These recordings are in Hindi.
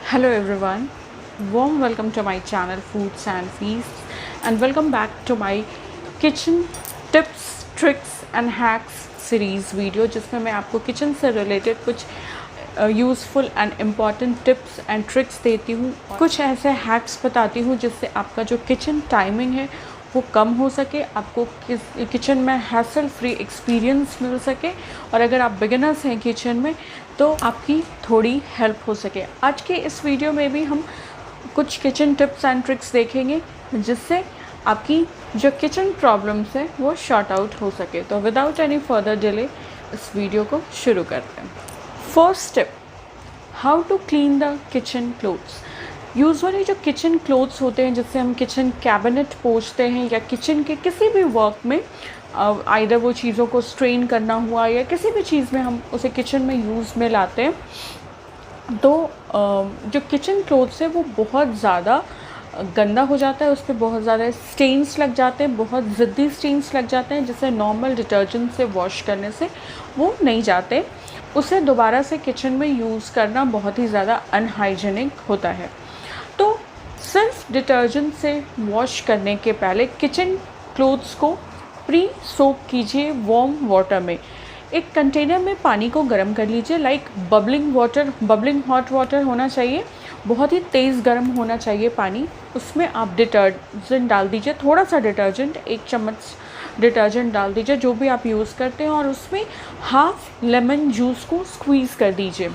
Hello everyone, warm welcome to my channel Foods and Feasts and welcome back to my kitchen tips, tricks and hacks series video जिसमें मैं आपको किचन से रिलेटेड कुछ useful and important tips and tricks देती हूँ, कुछ ऐसे हैक्स बताती हूँ जिससे आपका जो किचन टाइमिंग है वो कम हो सके, आपको किचन में हैसल फ्री एक्सपीरियंस मिल सके और अगर आप बिगिनर्स हैं किचन में तो आपकी थोड़ी हेल्प हो सके। आज के इस वीडियो में भी हम कुछ किचन टिप्स एंड ट्रिक्स देखेंगे जिससे आपकी जो किचन प्रॉब्लम्स है वो शॉर्ट आउट हो सके। तो विदाउट एनी फर्दर डिले इस वीडियो को शुरू करते हैं। First tip, how to clean the kitchen cloths. Usually जो किचन क्लोथ्स होते हैं जिससे हम किचन कैबिनेट पोंछते हैं या किचन के किसी भी वर्क में आइदर वो चीज़ों को स्ट्रेन करना हुआ या किसी भी चीज़ में हम उसे किचन में यूज़ में लाते हैं, तो जो किचन क्लोथ्स है वो बहुत ज़्यादा गंदा हो जाता है, उस पर बहुत ज़्यादा स्टेन्स लग जाते हैं, बहुत ज़िद्दी स्टेन्स लग जाते हैं जिससे नॉर्मल डिटर्जेंट से वॉश करने से वो नहीं जाते। उसे दोबारा से किचन में यूज़ करना बहुत ही ज़्यादा अनहाइजीनिक होता है। तो सिर्फ डिटर्जेंट से वॉश करने के पहले किचन क्लोथ्स को प्री सोक कीजिए वार्म वाटर में। एक कंटेनर में पानी को गर्म कर लीजिए, लाइक बबलिंग हॉट वाटर होना चाहिए, बहुत ही तेज़ गर्म होना चाहिए पानी। उसमें आप डिटर्जेंट डाल दीजिए, थोड़ा सा डिटर्जेंट, 1 चम्मच डिटर्जेंट डाल दीजिए जो भी आप यूज़ करते हैं, और उसमें हाफ लेमन जूस को स्क्वीज़ कर दीजिए।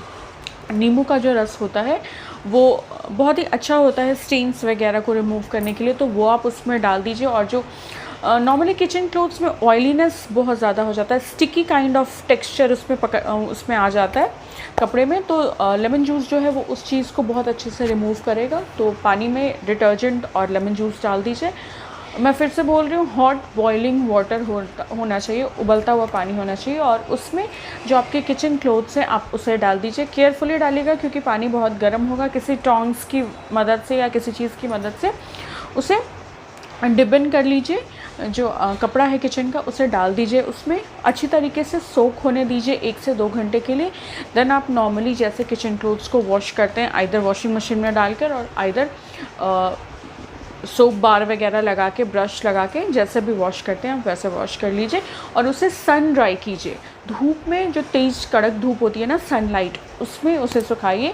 नींबू का जो रस होता है वो बहुत ही अच्छा होता है स्टेन्स वगैरह को रिमूव करने के लिए, तो वो आप उसमें डाल दीजिए। और जो नॉर्मली किचन क्लोथ्स में ऑयलीनेस बहुत ज़्यादा हो जाता है, स्टिकी काइंड ऑफ टेक्सचर उसमें आ जाता है कपड़े में, तो लेमन जूस जो है वो उस चीज़ को बहुत अच्छे से रिमूव करेगा। तो पानी में डिटर्जेंट और लेमन जूस डाल दीजिए। मैं फिर से बोल रही हूँ, हॉट बॉइलिंग वाटर होना चाहिए, उबलता हुआ पानी होना चाहिए, और उसमें जो आपके किचन क्लोथ्स हैं आप उसे डाल दीजिए। केयरफुली डालिएगा क्योंकि पानी बहुत गर्म होगा। किसी टोंग्स की मदद से या किसी चीज़ की मदद से उसे डिबन कर लीजिए, जो कपड़ा है किचन का उसे डाल दीजिए, उसमें अच्छी तरीके से सोक होने दीजिए 1 से 2 घंटे के लिए। देन आप नॉर्मली जैसे किचन क्लोथ्स को वॉश करते हैं, आइदर वॉशिंग मशीन में डालकर और आइदर सोप बार वगैरह लगा के, ब्रश लगा के जैसे भी वॉश करते हैं आप वैसे वॉश कर लीजिए और उसे सन ड्राई कीजिए। धूप में, जो तेज़ कड़क धूप होती है ना, सनलाइट, उसमें उसे सुखाइए।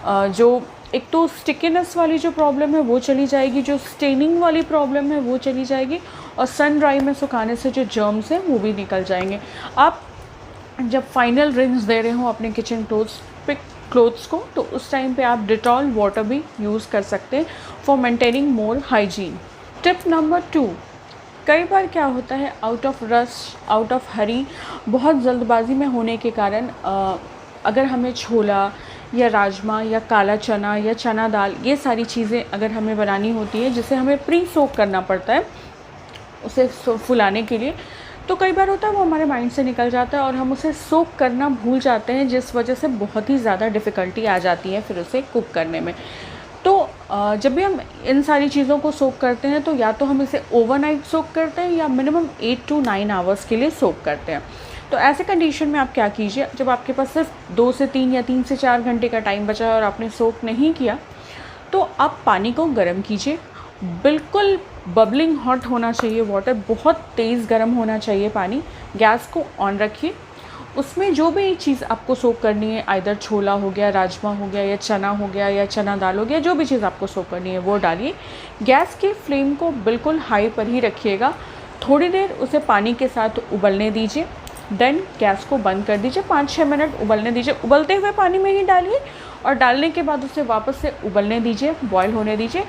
जो एक तो स्टिकीनेस वाली जो प्रॉब्लम है वो चली जाएगी, जो स्टेनिंग वाली प्रॉब्लम है वो चली जाएगी, और सन ड्राई में सुखाने से जो जर्म्स हैं वो भी निकल जाएंगे। आप जब फाइनल रिंस दे रहे हो अपने किचन क्लोथ्स को, तो उस टाइम पे आप डिटॉल वाटर भी यूज़ कर सकते हैं for maintaining more hygiene. Tip number 2, कई बार क्या होता है, out of rush, out of hurry, बहुत जल्दबाजी में होने के कारण अगर हमें छोला या राजमा या काला चना या चना दाल, ये सारी चीज़ें अगर हमें बनानी होती है जिसे हमें प्री सोक करना पड़ता है उसे फुलाने के लिए, तो कई बार होता है वो हमारे माइंड से निकल जाता है और हम उसे सोक करना भूल जाते हैं, जिस वजह से बहुत ही ज़्यादा डिफ़िकल्टी आ जाती है फिर उसे कुक करने में। तो जब भी हम इन सारी चीज़ों को सोक करते हैं तो या तो हम इसे ओवरनाइट सोक करते हैं या मिनिमम 8 to 9 आवर्स के लिए सोक करते हैं। तो ऐसे कंडीशन में आप क्या कीजिए, जब आपके पास सिर्फ 2 से 3 या 3 से 4 घंटे का टाइम बचा है और आपने सोक नहीं किया, तो आप पानी को गर्म कीजिए। बिल्कुल बबलिंग हॉट होना चाहिए वाटर, बहुत तेज़ गर्म होना चाहिए पानी। गैस को ऑन रखिए, उसमें जो भी चीज़ आपको सोक करनी है, आइदर छोला हो गया, राजमा हो गया या चना हो गया या चना दाल हो गया, जो भी चीज़ आपको सोक करनी है वो डालिए। गैस की फ्लेम को बिल्कुल हाई पर ही रखिएगा। थोड़ी देर उसे पानी के साथ उबलने दीजिए, देन गैस को बंद कर दीजिए। 5-6 मिनट उबलने दीजिए, उबलते हुए पानी में ही डालिए और डालने के बाद उसे वापस से उबलने दीजिए, बॉयल होने दीजिए।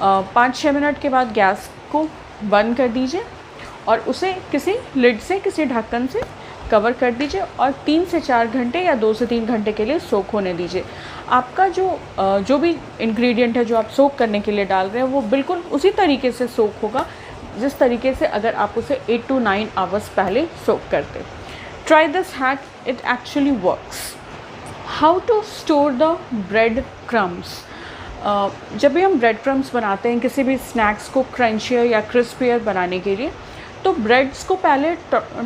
5-6 मिनट के बाद गैस को बंद कर दीजिए और उसे किसी लिड से, किसी ढक्कन से कवर कर दीजिए और 3 से 4 घंटे या 2 से 3 घंटे के लिए सोक होने दीजिए। आपका जो भी इंग्रेडिएंट है जो आप सोक करने के लिए डाल रहे हैं वो बिल्कुल उसी तरीके से सोक होगा जिस तरीके से अगर आप उसे 8 to 9 आवर्स पहले सोक करते। Try this hack, it actually works. How to store the bread crumbs. जब भी हम ब्रेड क्रम्स बनाते हैं किसी भी स्नैक्स को क्रंचियर या क्रिस्पियर बनाने के लिए, तो ब्रेड्स को पहले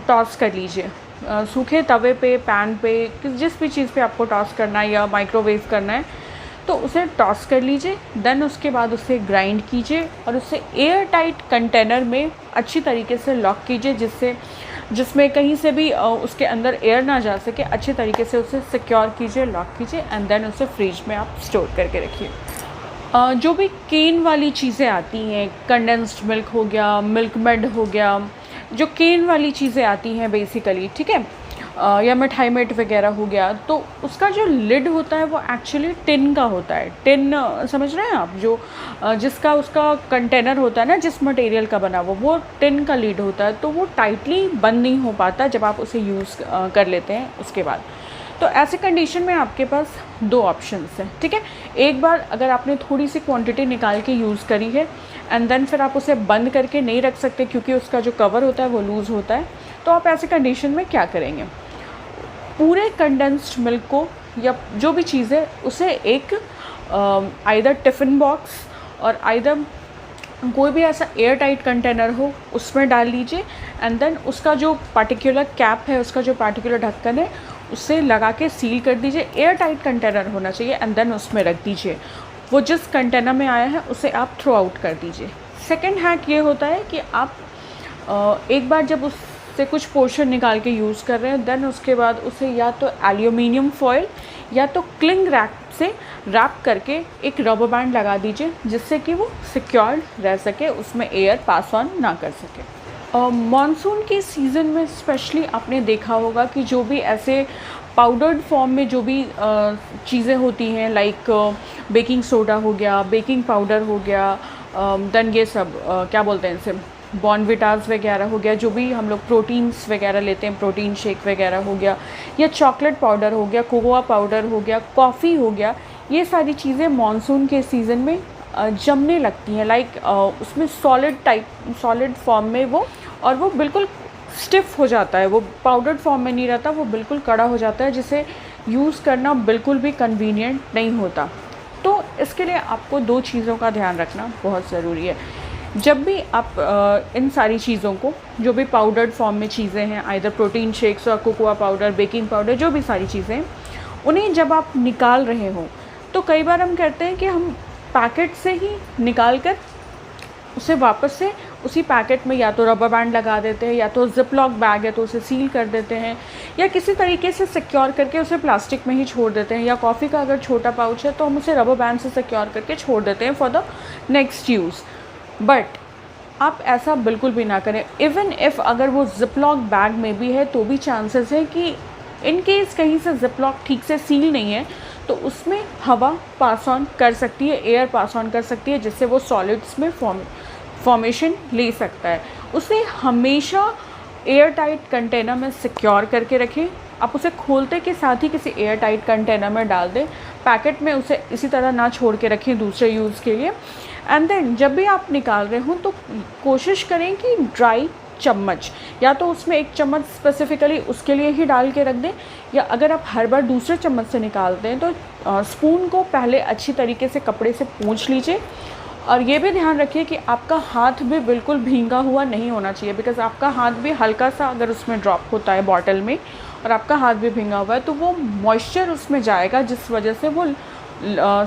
टॉस कर लीजिए। सूखे तवे पे, पैन पे, जिस भी चीज़ पे आपको टॉस करना है या माइक्रोवेव करना है, तो उसे टॉस कर लीजिए। देन उसके बाद उसे ग्राइंड कीजिए और उसे एयर टाइट कंटेनर में अच्छी तरीके से लॉक कीजिए, जिसमें कहीं से भी उसके अंदर एयर ना जा सके। अच्छे तरीके से उसे सिक्योर कीजिए, लॉक कीजिए एंड देन उसे फ्रिज में आप स्टोर करके रखिए। जो भी केन वाली चीज़ें आती हैं, कंडेंस्ड मिल्क हो गया, मिल्क मेड हो गया, जो केन वाली चीज़ें आती हैं बेसिकली, ठीक है, या मिठाई मेट वगैरह हो गया, तो उसका जो लिड होता है वो एक्चुअली टिन का होता है। टिन समझ रहे हैं आप, जो जिसका उसका कंटेनर होता है ना, जिस मटेरियल का बना वो टिन का लिड होता है, तो वो टाइटली बंद नहीं हो पाता जब आप उसे यूज़ कर लेते हैं उसके बाद। तो ऐसे कंडीशन में आपके पास दो ऑप्शंस हैं, ठीक है। एक बार अगर आपने थोड़ी सी क्वांटिटी निकाल के यूज़ करी है एंड देन फिर आप उसे बंद करके नहीं रख सकते क्योंकि उसका जो कवर होता है वो लूज़ होता है, तो आप ऐसे कंडीशन में क्या करेंगे, पूरे कंडेंस्ड मिल्क को या जो भी चीज़ है उसे एक आइदर टिफ़िन बॉक्स और आइदर कोई भी ऐसा एयर टाइट कंटेनर हो उसमें डाल लीजिए एंड देन उसका जो पार्टिकुलर कैप है, उसका जो पार्टिकुलर ढक्कन है, उससे लगा के सील कर दीजिए। एयर टाइट कंटेनर होना चाहिए एंड देन उसमें रख दीजिए। वो जिस कंटेनर में आया है उसे आप थ्रो आउट कर दीजिए। सेकेंड हैक ये होता है कि आप एक बार जब उससे कुछ पोर्शन निकाल के यूज़ कर रहे हैं, देन उसके बाद उसे या तो एल्यूमिनियम फॉयल या तो क्लिंग रैप से रैप करके एक रबर बैंड लगा दीजिए, जिससे कि वो सिक्योर्ड रह सके, उसमें एयर पास ऑन ना कर सके। मॉनसून के सीज़न में स्पेशली आपने देखा होगा कि जो भी ऐसे पाउडर्ड फॉर्म में जो भी चीज़ें होती हैं, लाइक बेकिंग सोडा हो गया, बेकिंग पाउडर हो गया, देन ये सब क्या बोलते हैं इसे, बॉर्नविटास वगैरह हो गया, जो भी हम लोग प्रोटीन्स वगैरह लेते हैं, प्रोटीन शेक वगैरह हो गया, या चॉकलेट पाउडर हो गया, कोकोआ पाउडर हो गया, कॉफ़ी हो गया, ये सारी चीज़ें मॉनसून के सीज़न में जमने लगती हैं, लाइक उसमें सॉलिड फॉर्म में वो, और वो बिल्कुल स्टिफ़ हो जाता है, वो पाउडर्ड फॉर्म में नहीं रहता, वो बिल्कुल कड़ा हो जाता है, जिसे यूज़ करना बिल्कुल भी कन्वीनियंट नहीं होता। तो इसके लिए आपको दो चीज़ों का ध्यान रखना बहुत ज़रूरी है। जब भी आप इन सारी चीज़ों को, जो भी पाउडर्ड फॉर्म में चीज़ें हैं, आइदर प्रोटीन शेक्स और कोकोआ पाउडर, बेकिंग पाउडर, जो भी सारी चीज़ें हैं, उन्हें जब आप निकाल रहे हों तो कई बार हम करते हैं कि हम पैकेट से ही निकाल कर उसे वापस से उसी पैकेट में या तो रबर बैंड लगा देते हैं, या तो जिप लॉक बैग है तो उसे सील कर देते हैं, या किसी तरीके से सिक्योर करके उसे प्लास्टिक में ही छोड़ देते हैं, या कॉफ़ी का अगर छोटा पाउच है तो हम उसे रबर बैंड से सिक्योर करके छोड़ देते हैं for the next use. But आप ऐसा बिल्कुल भी ना करें। इवन इफ़ अगर वो जिप लॉक बैग में भी है तो भी चांसेस है कि इन केस कहीं से जिप लॉक ठीक से सील नहीं है तो उसमें हवा पास ऑन कर सकती है, एयर पास ऑन कर सकती है, जिससे वो सॉलिड्स में फॉर्मेशन ले सकता है। उसे हमेशा एयर टाइट कंटेनर में सिक्योर करके रखें। आप उसे खोलते के साथ ही किसी एयर टाइट कंटेनर में डाल दें, पैकेट में उसे इसी तरह ना छोड़ के रखें दूसरे यूज़ के लिए। एंड देन जब भी आप निकाल रहे हों तो कोशिश करें कि ड्राई चम्मच, या तो उसमें एक चम्मच स्पेसिफ़िकली उसके लिए ही डाल के रख दें, या अगर आप हर बार दूसरे चम्मच से निकालते हैं तो स्पून को पहले अच्छी तरीके से कपड़े से पोंछ लीजिए। और ये भी ध्यान रखिए कि आपका हाथ भी बिल्कुल भींगा हुआ नहीं होना चाहिए, बिकॉज़ आपका हाथ भी हल्का सा अगर उसमें ड्रॉप होता है बॉटल में और आपका हाथ भी भींगा हुआ है तो वो मॉइस्चर उसमें जाएगा, जिस वजह से वो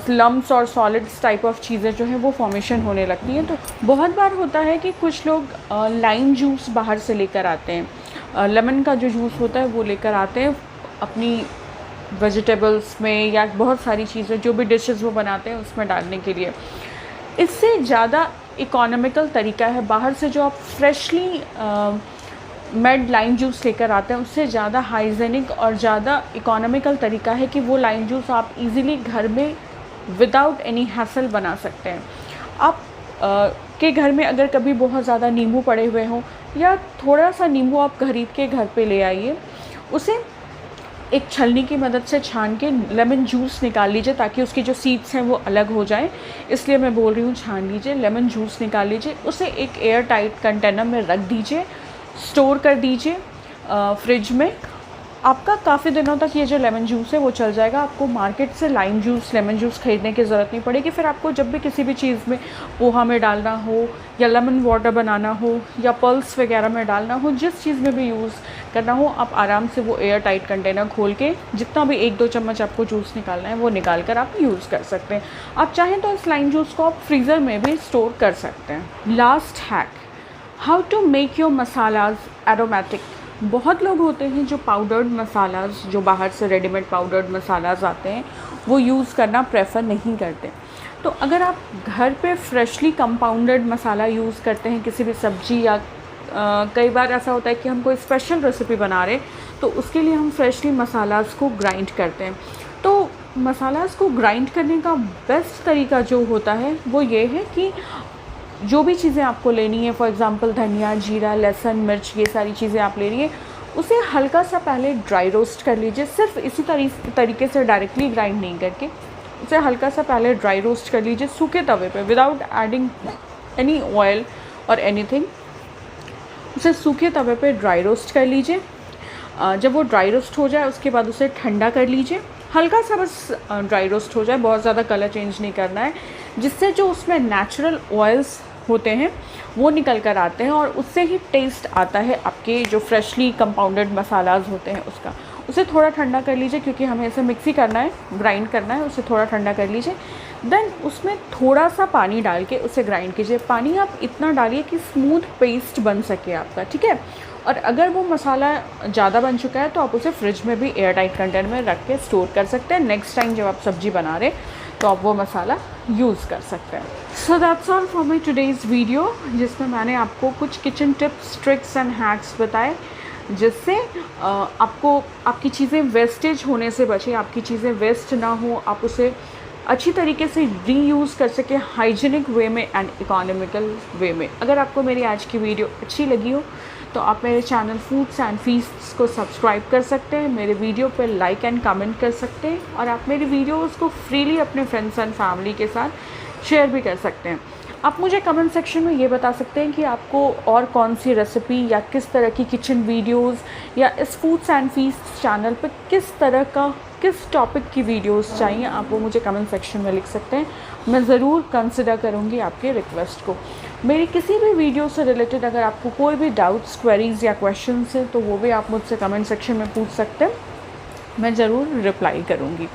लम्प्स और सॉलिड्स टाइप ऑफ चीज़ें जो हैं वो फॉर्मेशन होने लगती हैं। तो बहुत बार होता है कि कुछ लोग लाइम जूस बाहर से लेकर आते हैं, लेमन का जो जूस होता है वो लेकर आते हैं अपनी वेजिटेबल्स में, या बहुत सारी चीज़ें जो भी डिशेस वो बनाते हैं उसमें डालने के लिए। इससे ज़्यादा इकोनॉमिकल तरीका है बाहर से जो आप फ्रेशली मेड लाइम जूस लेकर आते हैं, उससे ज़्यादा हाइजेनिक और ज़्यादा इकोनॉमिकल तरीका है कि वो लाइम जूस आप इजीली घर में विदाउट एनी हैसल बना सकते हैं। आप के घर में अगर कभी बहुत ज़्यादा नींबू पड़े हुए हों, या थोड़ा सा नींबू आप खरीद के घर पे ले आइए, उसे एक छलनी की मदद से छान के लेमन जूस निकाल लीजिए ताकि उसकी जो सीड्स हैं वो अलग हो जाएं, इसलिए मैं बोल रही हूँ छान लीजिए। लेमन जूस निकाल लीजिए, उसे एक एयर टाइट कंटेनर में रख दीजिए, स्टोर कर दीजिए फ्रिज में, आपका काफ़ी दिनों तक ये जो लेमन जूस है वो चल जाएगा। आपको मार्केट से लाइम जूस, लेमन जूस ख़रीदने की ज़रूरत नहीं पड़ेगी। फिर आपको जब भी किसी भी चीज़ में, पोहा में डालना हो या लेमन वाटर बनाना हो या पल्स वगैरह में डालना हो, जिस चीज़ में भी यूज़ करना हो, आप आराम से वो एयर टाइट कंटेनर खोल के जितना भी 1-2 चम्मच आपको जूस निकालना है वो निकाल कर आप यूज़ कर सकते हैं। आप चाहें तो इस लाइम जूस को आप फ्रीज़र में भी स्टोर कर सकते हैं। Last hack, how to make your masalas aromatic. बहुत लोग होते हैं जो पाउडर्ड मसालाज, जो बाहर से रेडीमेड पाउडर्ड मसालाज आते हैं, वो यूज़ करना प्रेफर नहीं करते। तो अगर आप घर पे फ्रेशली कंपाउंडेड मसाला यूज़ करते हैं किसी भी सब्ज़ी या कई बार ऐसा होता है कि हम कोई स्पेशल रेसिपी बना रहे तो उसके लिए हम फ्रेशली मसालाज को ग्राइंड करते हैं। तो मसालाज को ग्राइंड करने का बेस्ट तरीका जो होता है वो ये है कि जो भी चीज़ें आपको लेनी है, फॉर एग्ज़ाम्पल धनिया, जीरा, लहसुन, मिर्च, ये सारी चीज़ें आप ले रही है, उसे हल्का सा पहले ड्राई रोस्ट कर लीजिए। सिर्फ इसी तरीके से डायरेक्टली ग्राइंड नहीं करके उसे हल्का सा पहले ड्राई रोस्ट कर लीजिए सूखे तवे पे, विदाउट एडिंग एनी ऑयल और एनीथिंग। उसे सूखे तवे पे ड्राई रोस्ट कर लीजिए। जब वो ड्राई रोस्ट हो जाए उसके बाद उसे ठंडा कर लीजिए। हल्का सा बस ड्राई रोस्ट हो जाए, बहुत ज़्यादा कलर चेंज नहीं करना है, जिससे जो उसमें नेचुरल ऑयल्स होते हैं वो निकल कर आते हैं और उससे ही टेस्ट आता है आपके जो फ्रेशली कंपाउंडेड मसालाज होते हैं उसका। उसे थोड़ा ठंडा कर लीजिए, क्योंकि हमें इसे मिक्सी करना है, ग्राइंड करना है, उसे थोड़ा ठंडा कर लीजिए। देन उसमें थोड़ा सा पानी डाल के उसे ग्राइंड कीजिए। पानी आप इतना डालिए कि स्मूथ पेस्ट बन सके आपका, ठीक है। और अगर वो मसाला ज़्यादा बन चुका है तो आप उसे फ्रिज में भी एयर टाइट कंटेनर में रख के स्टोर कर सकते हैं। नेक्स्ट टाइम जब आप सब्ज़ी बना रहे तो आप वो मसाला यूज़ कर सकते हैं। So that's all for my today's video, जिसमें मैंने आपको कुछ kitchen tips, tricks and hacks बताए, जिससे आपको आपकी चीज़ें वेस्टेज होने से बचे, आपकी चीज़ें वेस्ट ना हो, आप उसे अच्छी तरीके से रीयूज़ कर सकें हाइजीनिक वे में एंड इकोनॉमिकल वे में। अगर आपको मेरी आज की वीडियो अच्छी लगी हो तो आप मेरे चैनल फूड्स एंड फीस्ट्स को सब्सक्राइब कर सकते हैं, मेरे वीडियो पर लाइक एंड कमेंट कर सकते हैं, और आप मेरी वीडियोज़ को फ्रीली अपने फ्रेंड्स एंड फैमिली के साथ शेयर भी कर सकते हैं। आप मुझे कमेंट सेक्शन में ये बता सकते हैं कि आपको और कौन सी रेसिपी या किस तरह की किचन वीडियोस या इस फूड्स एंड फीस्ट चैनल पर किस टॉपिक की वीडियोस चाहिए। आप वो मुझे कमेंट सेक्शन में लिख सकते हैं, मैं ज़रूर कंसिडर करूँगी आपके रिक्वेस्ट को। मेरी किसी भी वीडियो से रिलेटेड अगर आपको कोई भी डाउट्स, क्वेरीज़ या क्वेश्चंस हैं तो वो भी आप मुझसे कमेंट सेक्शन में पूछ सकते हैं, मैं ज़रूर रिप्लाई करूँगी।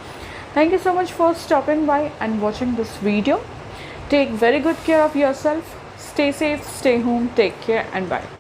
Thank you so much for stopping by and watching this video. Take very good care of yourself. Stay safe, stay home, take care and bye.